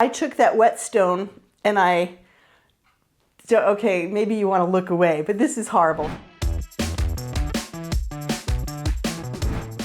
I took that whetstone and okay, maybe you want to look away, but this is horrible.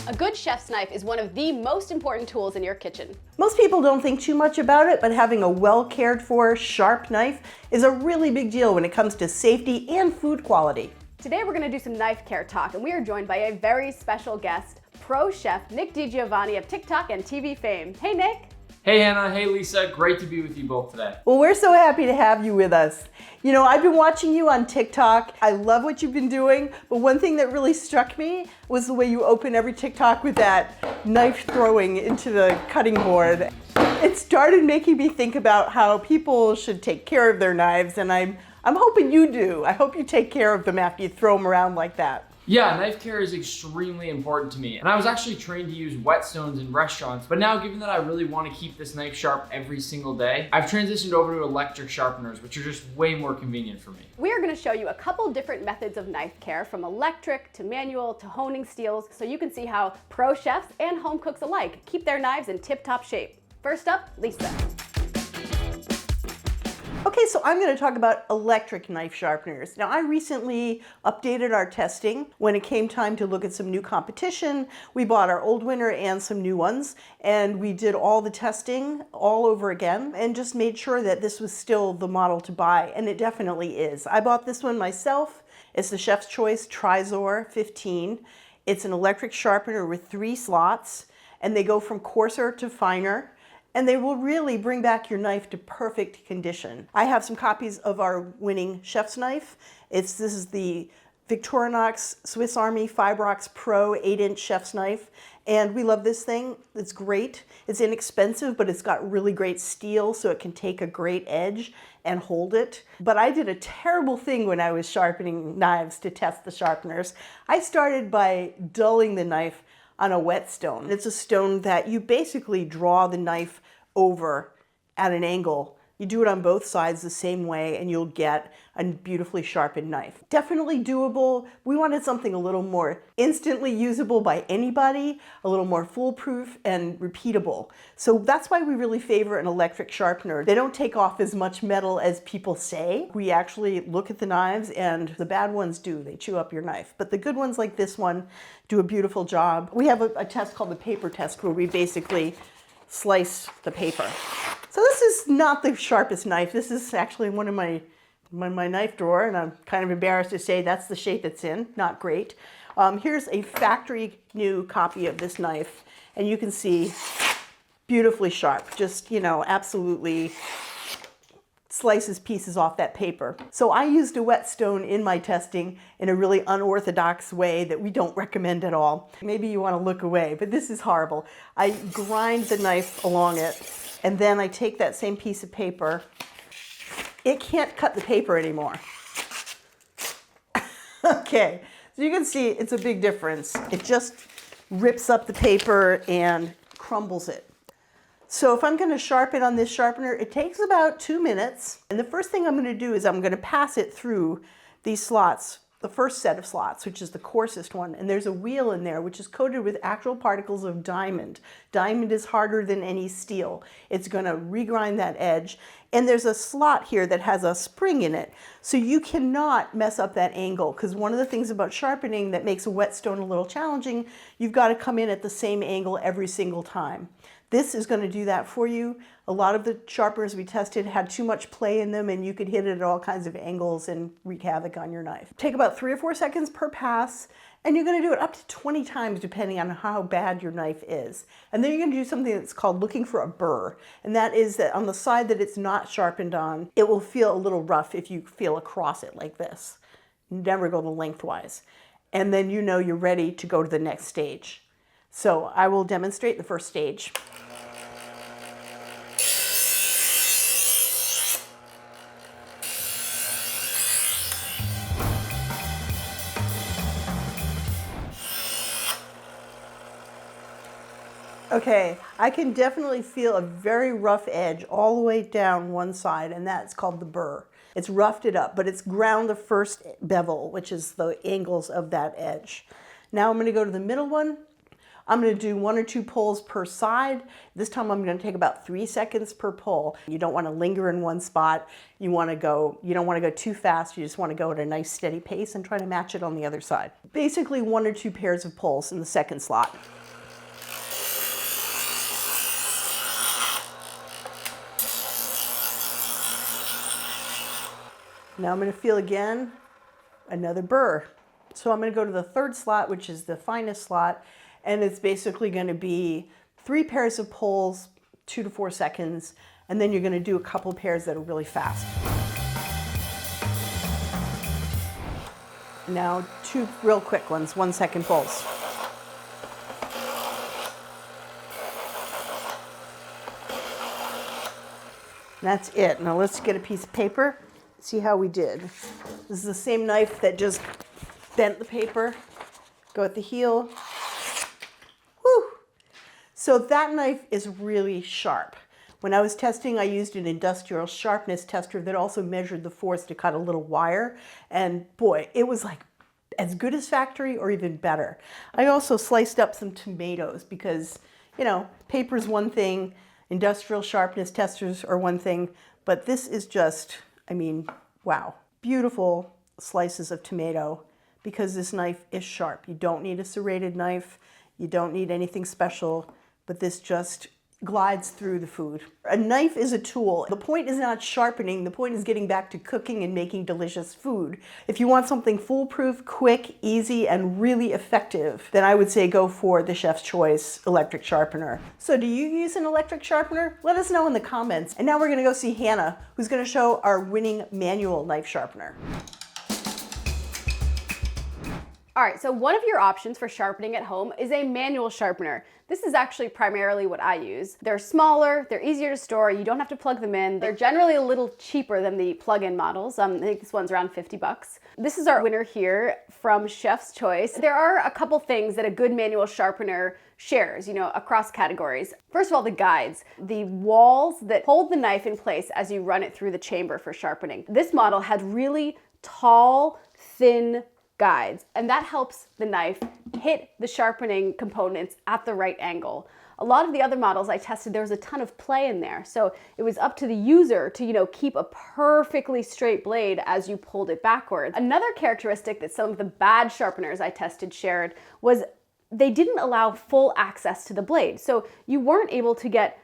A good chef's knife is one of the most important tools in your kitchen. Most people don't think too much about it, but having a well cared for, sharp knife is a really big deal when it comes to safety and food quality. Today we're going to do some knife care talk, and we are joined by a very special guest, pro chef Nick DiGiovanni of TikTok and TV fame. Hey Nick! Hey Hannah, hey Lisa, great to be with you both today. Well, we're so happy to have you with us. You know, I've been watching you on TikTok. I love what you've been doing, but one thing that really struck me was the way you open every TikTok with that knife throwing into the cutting board. It started making me think about how people should take care of their knives, and I'm hoping you do. I hope you take care of them after you throw them around like that. Yeah, knife care is extremely important to me. And I was actually trained to use whetstones in restaurants, but now given that I really want to keep this knife sharp every single day, I've transitioned over to electric sharpeners, which are just way more convenient for me. We are going to show you a couple different methods of knife care, from electric to manual to honing steels, so you can see how pro chefs and home cooks alike keep their knives in tip-top shape. First up, Lisa. Okay, so I'm going to talk about electric knife sharpeners. Now, I recently updated our testing. When it came time to look at some new competition, we bought our old winner and some new ones, and we did all the testing all over again and just made sure that this was still the model to buy, and it definitely is. I bought this one myself. It's the Chef's Choice Trizor 15. It's an electric sharpener with 3 slots, and they go from coarser to finer, and they will really bring back your knife to perfect condition. I have some copies of our winning chef's knife. This is the Victorinox Swiss Army Fibrox Pro 8-inch chef's knife, and we love this thing. It's great. It's inexpensive, but it's got really great steel, so it can take a great edge and hold it. But I did a terrible thing when I was sharpening knives to test the sharpeners. I started by dulling the knife on a whetstone. It's a stone that you basically draw the knife over at an angle. You do it on both sides the same way and you'll get a beautifully sharpened knife. Definitely doable. We wanted something a little more instantly usable by anybody, a little more foolproof and repeatable. So that's why we really favor an electric sharpener. They don't take off as much metal as people say. We actually look at the knives, and the bad ones do. They chew up your knife. But the good ones like this one do a beautiful job. We have a test called the paper test where we basically slice the paper. So this is not the sharpest knife. This is actually one of my knife drawer, and I'm kind of embarrassed to say that's the shape it's in. Not great. Here's a factory new copy of this knife, and you can see beautifully sharp. Just, you know, absolutely slices pieces off that paper. So I used a whetstone in my testing in a really unorthodox way that we don't recommend at all. Maybe you want to look away, but this is horrible. I grind the knife along it, and then I take that same piece of paper. It can't cut the paper anymore. Okay, so you can see it's a big difference. It just rips up the paper and crumbles it. So if I'm going to sharpen on this sharpener, it takes about 2 minutes. And the first thing I'm going to do is I'm going to pass it through these slots, the first set of slots, which is the coarsest one. And there's a wheel in there which is coated with actual particles of diamond. Diamond is harder than any steel. It's going to regrind that edge. And there's a slot here that has a spring in it. So you cannot mess up that angle, because one of the things about sharpening that makes a whetstone a little challenging, you've got to come in at the same angle every single time. This is going to do that for you. A lot of the sharpeners we tested had too much play in them, and you could hit it at all kinds of angles and wreak havoc on your knife. Take about 3 or 4 seconds per pass, and you're going to do it up to 20 times depending on how bad your knife is. And then you're going to do something that's called looking for a burr. And that is that on the side that it's not sharpened on, it will feel a little rough if you feel across it like this. Never go the lengthwise. And then you know you're ready to go to the next stage. So I will demonstrate the first stage. Okay, I can definitely feel a very rough edge all the way down one side, and that's called the burr. It's roughed it up, but it's ground the first bevel, which is the angles of that edge. Now I'm going to go to the middle one. I'm going to do 1 or 2 pulls per side. This time I'm going to take about 3 seconds per pull. You don't want to linger in one spot. You don't want to go too fast. You just want to go at a nice steady pace and try to match it on the other side. Basically 1 or 2 pairs of pulls in the second slot. Now I'm going to feel again another burr. So I'm going to go to the third slot, which is the finest slot, and it's basically going to be 3 pairs of pulls, 2 to 4 seconds, and then you're going to do a couple pairs that are really fast. Now 2 real quick ones, 1 second pulls. That's it. Now let's get a piece of paper, see how we did. This is the same knife that just bent the paper. Go at the heel. Whew. So that knife is really sharp. When I was testing, I used an industrial sharpness tester that also measured the force to cut a little wire. And boy, it was like as good as factory or even better. I also sliced up some tomatoes because, you know, paper's one thing, industrial sharpness testers are one thing, but this is just, I mean, wow. Beautiful slices of tomato because this knife is sharp. You don't need a serrated knife. You don't need anything special, but this just glides through the food. A knife is a tool. The point is not sharpening. The point is getting back to cooking and making delicious food. If you want something foolproof, quick, easy, and really effective, then I would say go for the Chef's Choice electric sharpener. So do you use an electric sharpener? Let us know in the comments. And now we're gonna go see Hannah, who's gonna show our winning manual knife sharpener. All right, so one of your options for sharpening at home is a manual sharpener. This is actually primarily what I use. They're smaller, they're easier to store, you don't have to plug them in. They're generally a little cheaper than the plug-in models. I think this one's around 50 bucks. This is our winner here from Chef's Choice. There are a couple things that a good manual sharpener shares, you know, across categories. First of all, the guides, the walls that hold the knife in place as you run it through the chamber for sharpening. This model had really tall, thin guides, and that helps the knife hit the sharpening components at the right angle. A lot of the other models I tested, there was a ton of play in there, so it was up to the user to, you know, keep a perfectly straight blade as you pulled it backwards. Another characteristic that some of the bad sharpeners I tested shared was they didn't allow full access to the blade, so you weren't able to get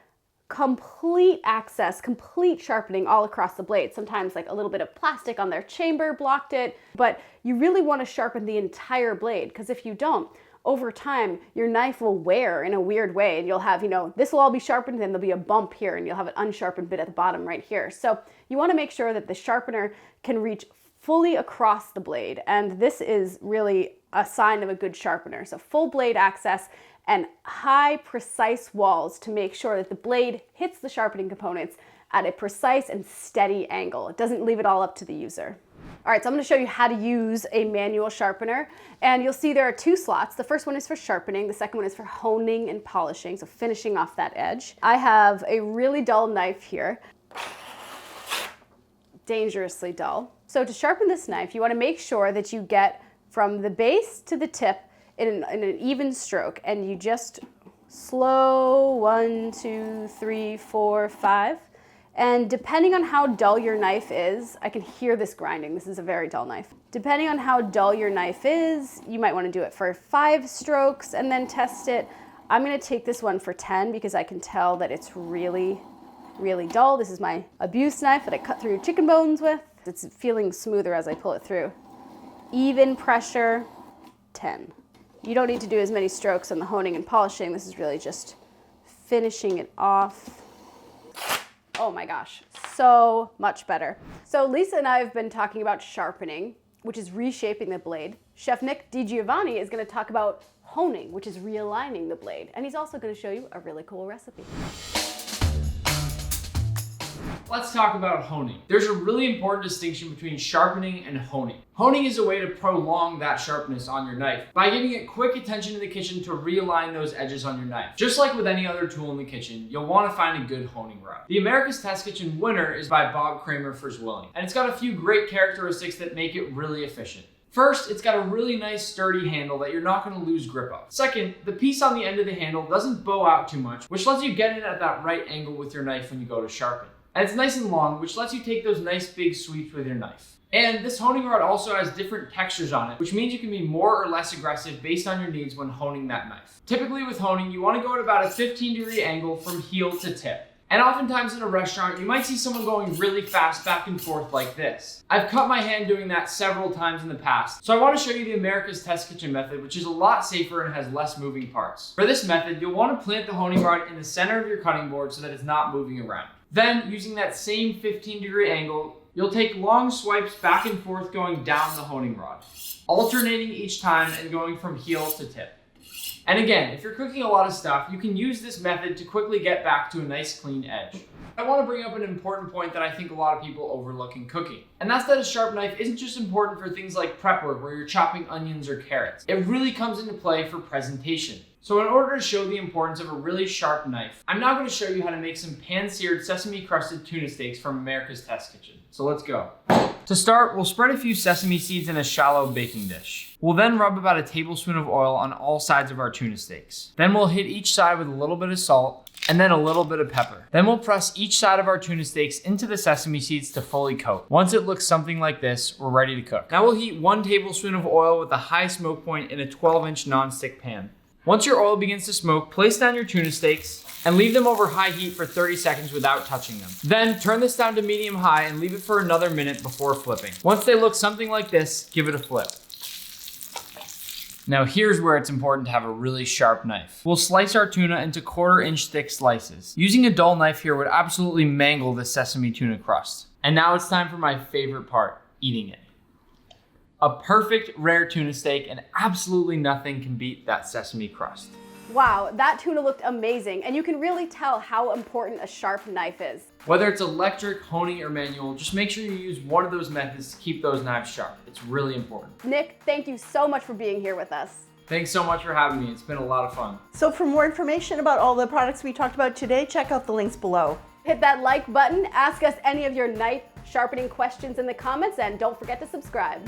complete access, complete sharpening all across the blade. Sometimes like a little bit of plastic on their chamber blocked it, but you really want to sharpen the entire blade, because if you don't, over time, your knife will wear in a weird way, and you'll have, you know, this will all be sharpened, then there'll be a bump here, and you'll have an unsharpened bit at the bottom right here. So you want to make sure that the sharpener can reach fully across the blade, and this is really a sign of a good sharpener. So full blade access and high precise walls to make sure that the blade hits the sharpening components at a precise and steady angle. It doesn't leave it all up to the user. All right, so I'm going to show you how to use a manual sharpener, and you'll see there are 2 slots. The first one is for sharpening, the second one is for honing and polishing, so finishing off that edge. I have a really dull knife here, dangerously dull. So to sharpen this knife, you want to make sure that you get from the base to the tip in an even stroke, and you just slow 1, 2, 3, 4, 5. And depending on how dull your knife is, I can hear this grinding. This is a very dull knife. Depending on how dull your knife is, you might want to do it for 5 strokes and then test it. I'm going to take this one for 10 because I can tell that it's really, really dull. This is my abuse knife that I cut through chicken bones with. It's feeling smoother as I pull it through. Even pressure, 10. You don't need to do as many strokes on the honing and polishing. This is really just finishing it off. Oh my gosh, so much better. So Lisa and I have been talking about sharpening, which is reshaping the blade. Chef Nick DiGiovanni is going to talk about honing, which is realigning the blade. And he's also going to show you a really cool recipe. Let's talk about honing. There's a really important distinction between sharpening and honing. Honing is a way to prolong that sharpness on your knife by giving it quick attention in the kitchen to realign those edges on your knife. Just like with any other tool in the kitchen, you'll want to find a good honing rod. The America's Test Kitchen winner is by Bob Kramer for Zwilling, and it's got a few great characteristics that make it really efficient. First, it's got a really nice sturdy handle that you're not going to lose grip of. Second, the piece on the end of the handle doesn't bow out too much, which lets you get in at that right angle with your knife when you go to sharpen. And it's nice and long, which lets you take those nice big sweeps with your knife. And this honing rod also has different textures on it, which means you can be more or less aggressive based on your needs when honing that knife. Typically with honing, you want to go at about a 15-degree angle from heel to tip. And oftentimes in a restaurant, you might see someone going really fast back and forth like this. I've cut my hand doing that several times in the past, so I want to show you the America's Test Kitchen method, which is a lot safer and has less moving parts. For this method, you'll want to plant the honing rod in the center of your cutting board so that it's not moving around. Then, using that same 15-degree angle, you'll take long swipes back and forth going down the honing rod, alternating each time and going from heel to tip. And again, if you're cooking a lot of stuff, you can use this method to quickly get back to a nice clean edge. I want to bring up an important point that I think a lot of people overlook in cooking. And that's that a sharp knife isn't just important for things like prep work where you're chopping onions or carrots. It really comes into play for presentation. So in order to show the importance of a really sharp knife, I'm now going to show you how to make some pan-seared sesame-crusted tuna steaks from America's Test Kitchen. So let's go. To start, we'll spread a few sesame seeds in a shallow baking dish. We'll then rub about a tablespoon of oil on all sides of our tuna steaks. Then we'll hit each side with a little bit of salt and then a little bit of pepper. Then we'll press each side of our tuna steaks into the sesame seeds to fully coat. Once it looks something like this, we're ready to cook. Now we'll heat 1 tablespoon of oil with a high smoke point in a 12-inch nonstick pan. Once your oil begins to smoke, place down your tuna steaks and leave them over high heat for 30 seconds without touching them. Then turn this down to medium-high and leave it for another minute before flipping. Once they look something like this, give it a flip. Now here's where it's important to have a really sharp knife. We'll slice our tuna into 1/4-inch thick slices. Using a dull knife here would absolutely mangle the sesame tuna crust. And now it's time for my favorite part, eating it. A perfect rare tuna steak, and absolutely nothing can beat that sesame crust. Wow, that tuna looked amazing, and you can really tell how important a sharp knife is. Whether it's electric, honing, or manual, just make sure you use one of those methods to keep those knives sharp. It's really important. Nick, thank you so much for being here with us. Thanks so much for having me. It's been a lot of fun. So for more information about all the products we talked about today, check out the links below. Hit that like button, ask us any of your knife sharpening questions in the comments, and don't forget to subscribe.